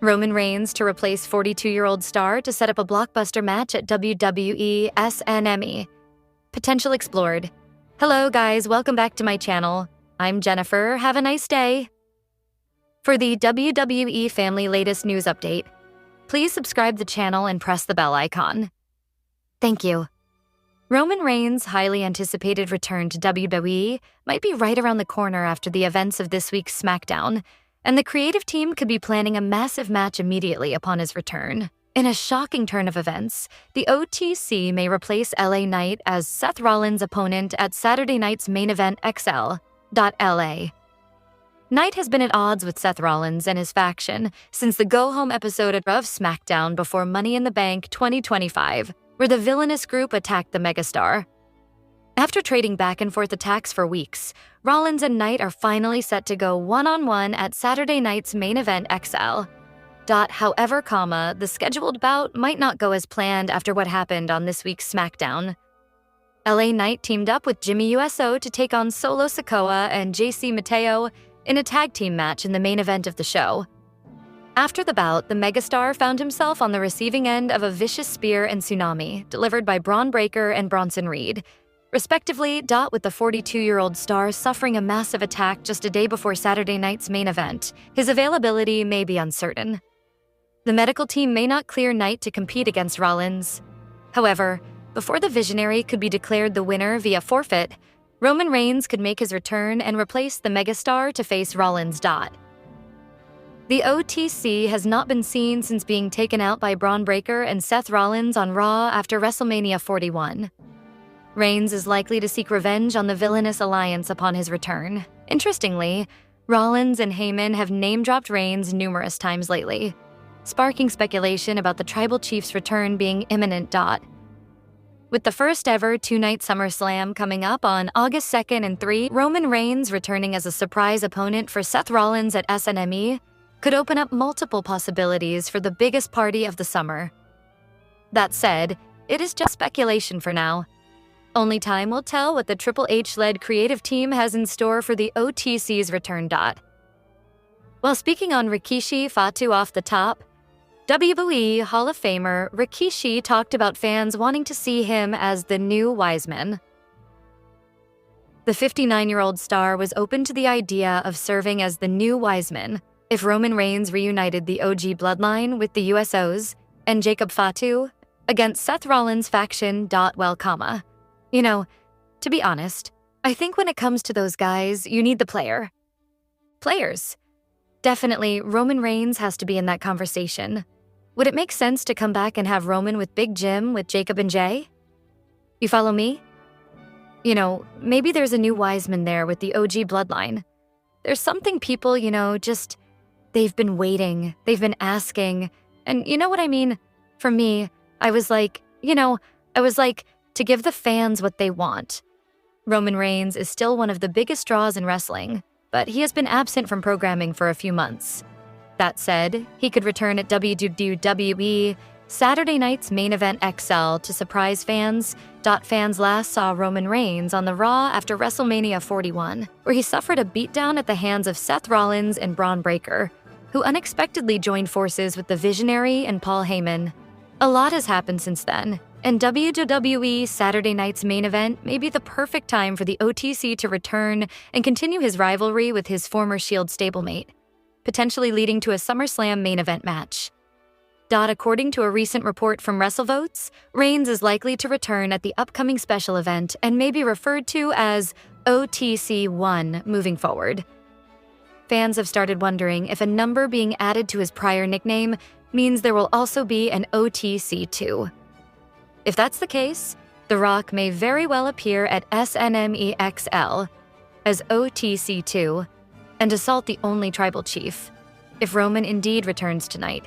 Roman Reigns to replace 42-year-old star to set up a blockbuster match at WWE SNME. Potential explored. Hello guys, welcome back to my channel. I'm Jennifer, have a nice day. For the WWE family latest news update, please subscribe the channel and press the bell icon. Thank you. Roman Reigns' highly anticipated return to WWE might be right around the corner after the events of this week's SmackDown, and the creative team could be planning a massive match immediately upon his return. In a shocking turn of events, the OTC may replace LA Knight as Seth Rollins' opponent at Saturday night's main event XL.LA. Knight has been at odds with Seth Rollins and his faction since the go-home episode of SmackDown before Money in the Bank 2025, where the villainous group attacked the megastar. After trading back-and-forth attacks for weeks, Rollins and Knight are finally set to go one-on-one at Saturday night's main event XL. However, the scheduled bout might not go as planned after what happened on this week's SmackDown. LA Knight teamed up with Jimmy USO to take on Solo Sikoa and JC Mateo in a tag team match in the main event of the show. After the bout, the megastar found himself on the receiving end of a vicious spear and tsunami delivered by Braun Breaker and Bronson Reed, respectively, with the 42-year-old star suffering a massive attack just a day before Saturday night's main event. His availability may be uncertain. The medical team may not clear Knight to compete against Rollins. However, before the Visionary could be declared the winner via forfeit, Roman Reigns could make his return and replace the megastar to face Rollins. The OTC has not been seen since being taken out by Braun Breaker and Seth Rollins on Raw after WrestleMania 41. Reigns is likely to seek revenge on the villainous alliance upon his return. Interestingly, Rollins and Heyman have name-dropped Reigns numerous times lately, sparking speculation about the Tribal Chief's return being imminent. With the first-ever two-night SummerSlam coming up on August 2nd and 3, Roman Reigns returning as a surprise opponent for Seth Rollins at SNME could open up multiple possibilities for the biggest party of the summer. That said, it is just speculation for now. Only time will tell what the Triple H-led creative team has in store for the OTC's return. While speaking on Rikishi Fatu off the top, WWE Hall of Famer Rikishi talked about fans wanting to see him as the new Wiseman. The 59-year-old star was open to the idea of serving as the new Wiseman if Roman Reigns reunited the OG bloodline with the USOs and Jacob Fatu against Seth Rollins' faction. You know, to be honest, I think when it comes to those guys, you need the players. Definitely, Roman Reigns has to be in that conversation. Would it make sense to come back and have Roman with Big Jim with Jacob and Jay? You follow me? You know, maybe there's a new Wiseman there with the OG bloodline. There's something people, they've been waiting, they've been asking, and you know what I mean? For me, I was like, to give the fans what they want. Roman Reigns is still one of the biggest draws in wrestling, but he has been absent from programming for a few months. That said, he could return at WWE Saturday night's main event XL to surprise fans. Fans last saw Roman Reigns on the Raw after WrestleMania 41, where he suffered a beatdown at the hands of Seth Rollins and Braun Breaker, who unexpectedly joined forces with the Visionary and Paul Heyman. A lot has happened since then, and WWE Saturday night's main event may be the perfect time for the OTC to return and continue his rivalry with his former Shield stablemate, potentially leading to a SummerSlam main event match. According to a recent report from WrestleVotes, Reigns is likely to return at the upcoming special event and may be referred to as OTC1 moving forward. Fans have started wondering if a number being added to his prior nickname means there will also be an OTC2. If that's the case, The Rock may very well appear at SNME XL as OTC2 and assault the only tribal chief, if Roman indeed returns tonight.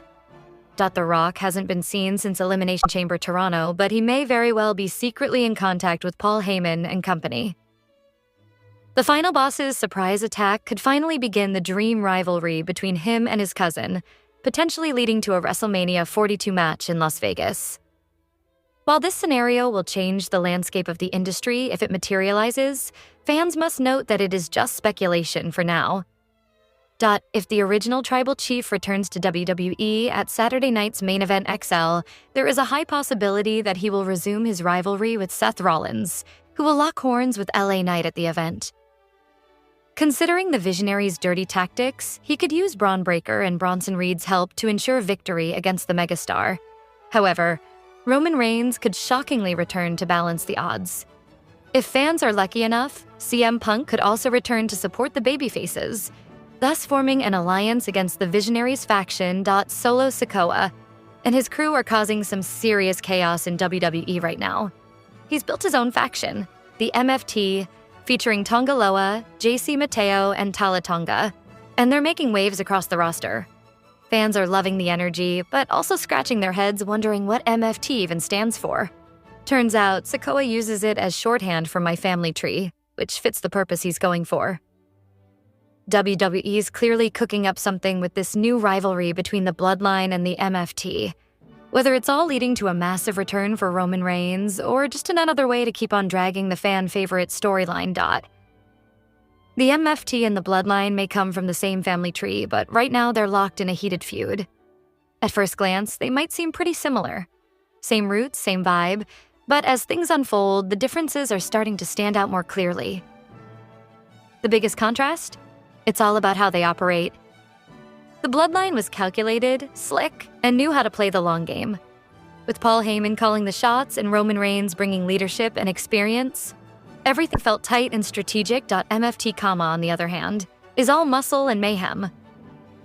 The Rock hasn't been seen since Elimination Chamber Toronto, but he may very well be secretly in contact with Paul Heyman and company. The Final Boss's surprise attack could finally begin the dream rivalry between him and his cousin, potentially leading to a WrestleMania 42 match in Las Vegas. While this scenario will change the landscape of the industry if it materializes, fans must note that it is just speculation for now. If the original Tribal Chief returns to WWE at Saturday night's Main Event XL, there is a high possibility that he will resume his rivalry with Seth Rollins, who will lock horns with LA Knight at the event. Considering the Visionary's dirty tactics, he could use Braun Breaker and Bronson Reed's help to ensure victory against the megastar. However, Roman Reigns could shockingly return to balance the odds. If fans are lucky enough, CM Punk could also return to support the babyfaces, thus forming an alliance against the Visionaries faction. Solo Sikoa and his crew are causing some serious chaos in WWE right now. He's built his own faction, the MFT, featuring Tonga Loa, JC Mateo, and Tala Tonga, and they're making waves across the roster. Fans are loving the energy, but also scratching their heads wondering what MFT even stands for. Turns out, Sikoa uses it as shorthand for My Family Tree, which fits the purpose he's going for. WWE's clearly cooking up something with this new rivalry between the Bloodline and the MFT. Whether it's all leading to a massive return for Roman Reigns, or just another way to keep on dragging the fan-favorite storyline. The MFT and the Bloodline may come from the same family tree, but right now they're locked in a heated feud. At first glance, they might seem pretty similar. Same roots, same vibe, but as things unfold, the differences are starting to stand out more clearly. The biggest contrast? It's all about how they operate. The Bloodline was calculated, slick, and knew how to play the long game. With Paul Heyman calling the shots and Roman Reigns bringing leadership and experience, everything felt tight and strategic. MFT, on the other hand, is all muscle and mayhem.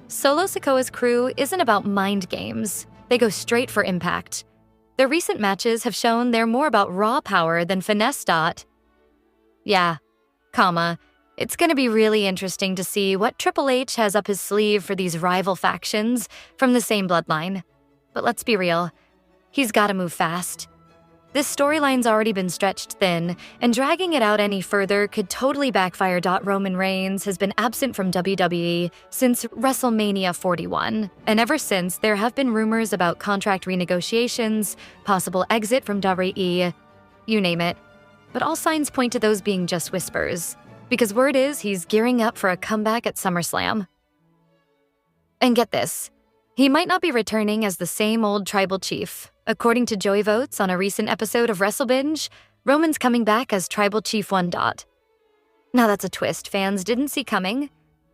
Solo Sikoa's crew isn't about mind games. They go straight for impact. Their recent matches have shown they're more about raw power than finesse. It's going to be really interesting to see what Triple H has up his sleeve for these rival factions from the same bloodline. But let's be real, he's got to move fast. This storyline's already been stretched thin, and dragging it out any further could totally backfire. Roman Reigns has been absent from WWE since WrestleMania 41, and ever since there have been rumors about contract renegotiations, possible exit from WWE, you name it. But all signs point to those being just whispers, because word is he's gearing up for a comeback at SummerSlam. And get this, he might not be returning as the same old Tribal Chief. According to Joey Votes on a recent episode of WrestleBinge, Roman's coming back as Tribal Chief 1. Now that's a twist fans didn't see coming.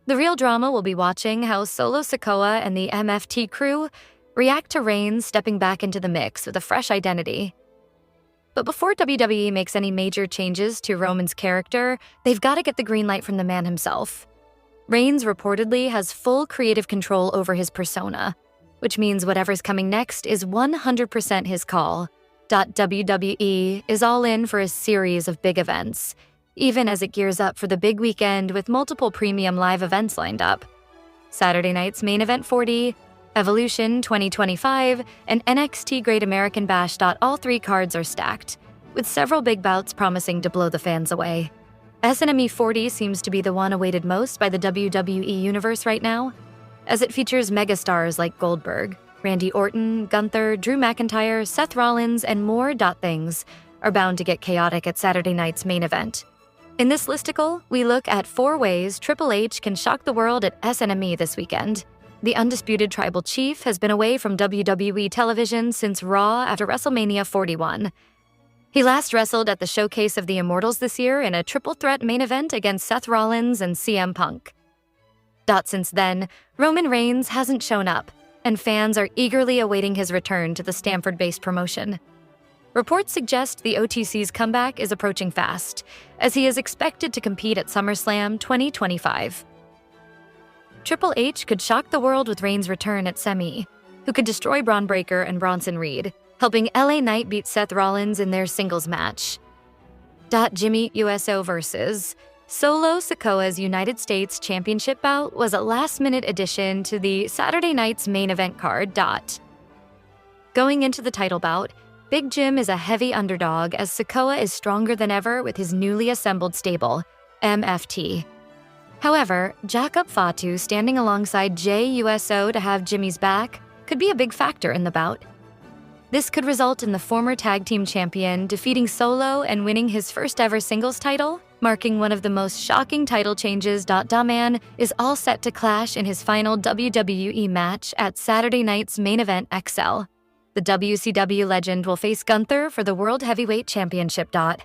The real drama will be watching how Solo Sikoa and the MFT crew react to Reigns stepping back into the mix with a fresh identity. But before WWE makes any major changes to Roman's character, they've got to get the green light from the man himself. Reigns reportedly has full creative control over his persona, which means whatever's coming next is 100% his call. WWE is all in for a series of big events, even as it gears up for the big weekend with multiple premium live events lined up. Saturday night's Main Event 40, Evolution 2025, and NXT Great American Bash. All three cards are stacked, with several big bouts promising to blow the fans away. SNME 40 seems to be the one awaited most by the WWE Universe right now, as it features megastars like Goldberg, Randy Orton, Gunther, Drew McIntyre, Seth Rollins, and more. Things are bound to get chaotic at Saturday night's main event. In this listicle, we look at 4 ways Triple H can shock the world at SNME this weekend. The undisputed Tribal Chief has been away from WWE television since Raw after WrestleMania 41. He last wrestled at the Showcase of the Immortals this year in a triple threat main event against Seth Rollins and CM Punk. Since then, Roman Reigns hasn't shown up, and fans are eagerly awaiting his return to the Stamford-based promotion. Reports suggest the OTC's comeback is approaching fast, as he is expected to compete at SummerSlam 2025. Triple H could shock the world with Reigns' return at SNME, who could destroy Braun Breaker and Bronson Reed, helping LA Knight beat Seth Rollins in their singles match. Jimmy USO versus Solo Sikoa's United States Championship bout was a last-minute addition to the Saturday night's main event card. Going into the title bout, Big Jim is a heavy underdog as Sikoa is stronger than ever with his newly assembled stable, MFT. However, Jacob Fatu standing alongside JUSO to have Jimmy's back could be a big factor in the bout. This could result in the former tag team champion defeating Solo and winning his first ever singles title, marking one of the most shocking title changes. Da Man is all set to clash in his final WWE match at Saturday night's main event XL. The WCW legend will face Gunther for the World Heavyweight Championship. The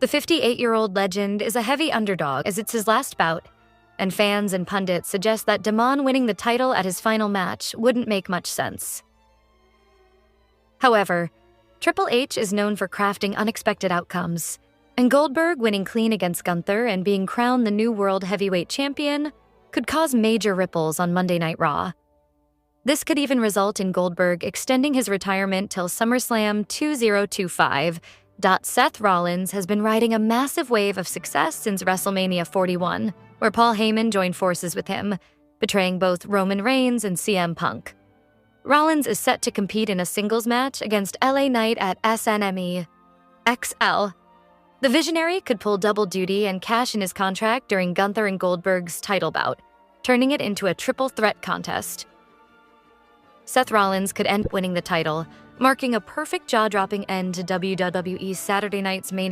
58-year-old legend is a heavy underdog as it's his last bout, and fans and pundits suggest that Damon winning the title at his final match wouldn't make much sense. However, Triple H is known for crafting unexpected outcomes, and Goldberg winning clean against Gunther and being crowned the new World Heavyweight Champion could cause major ripples on Monday Night Raw. This could even result in Goldberg extending his retirement till SummerSlam 2025. Seth Rollins has been riding a massive wave of success since WrestleMania 41, where Paul Heyman joined forces with him, betraying both Roman Reigns and CM Punk. Rollins is set to compete in a singles match against LA Knight at SNME XL. The Visionary could pull double duty and cash in his contract during Gunther and Goldberg's title bout, turning it into a triple threat contest. Seth Rollins could end up winning the title, marking a perfect jaw-dropping end to WWE's Saturday night's main event.